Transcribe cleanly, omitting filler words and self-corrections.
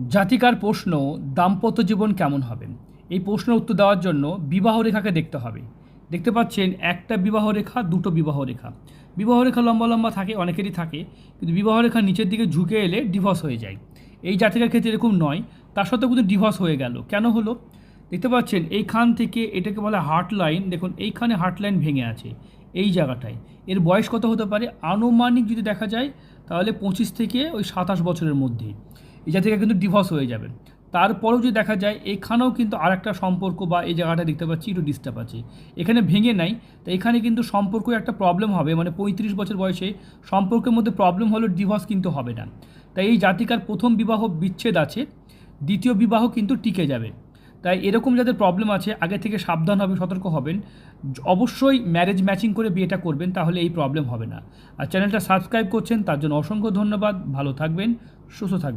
জাতিকার প্রশ্ন, দাম্পত্য জীবন কেমন হবে? এই প্রশ্নের উত্তর দেওয়ার জন্য বিবাহ রেখাকে দেখতে হবে। দেখতে পাচ্ছেন একটা বিবাহ রেখা, দুটো বিবাহ রেখা। বিবাহ রেখা লম্বা লম্বা থাকে, অনেকেরই থাকে, কিন্তু বিবাহ রেখা নিচের দিকে ঝুঁকে এলে ডিভোর্স হয়ে যায়। এই জাতিকার ক্ষেত্রে এরকম নয়, তার সত্ত্বেও কিন্তু ডিভোর্স হয়ে গেল। কেন হলো? দেখতে পাচ্ছেন এইখান থেকে এটাকে বলে হার্ট লাইন, দেখুন এইখানে হার্ট লাইন ভেঙে আছে এই জায়গাটায়। এর বয়স কত হতে পারে? আনুমানিক যদি দেখা যায় তাহলে 25 থেকে ওই 27 বছরের মধ্যে এই জায়গা থেকে কিন্তু ডিভোর্স হয়ে যাবে। তারপরেও যদি দেখা যায় এখানেও কিন্তু আর একটা সম্পর্ক বা এই জায়গাটা দেখতে পাচ্ছি একটু ডিস্টার্ব আছে, এখানে ভেঙে নাই, তো এখানে কিন্তু সম্পর্কে একটা প্রবলেম হবে, মানে 35 বছর বয়সে সম্পর্কের মধ্যে প্রবলেম হলো, ডিভোর্স কিন্তু হবে না। তাই এই জাতিকার প্রথম বিবাহ বিচ্ছেদ আছে, দ্বিতীয় বিবাহ কিন্তু টিকে যাবে। তাই এরকম যাদের প্রবলেম আছে আগে থেকে সাবধান হবে, সতর্ক হবেন। অবশ্যই ম্যারেজ ম্যাচিং করে বিয়েটা করবেন, তাহলে এই প্রবলেম হবে না। আর চ্যানেলটা সাবস্ক্রাইব করছেন তার জন্য অসংখ্য ধন্যবাদ। ভালো থাকবেন, সুস্থ থাকবেন।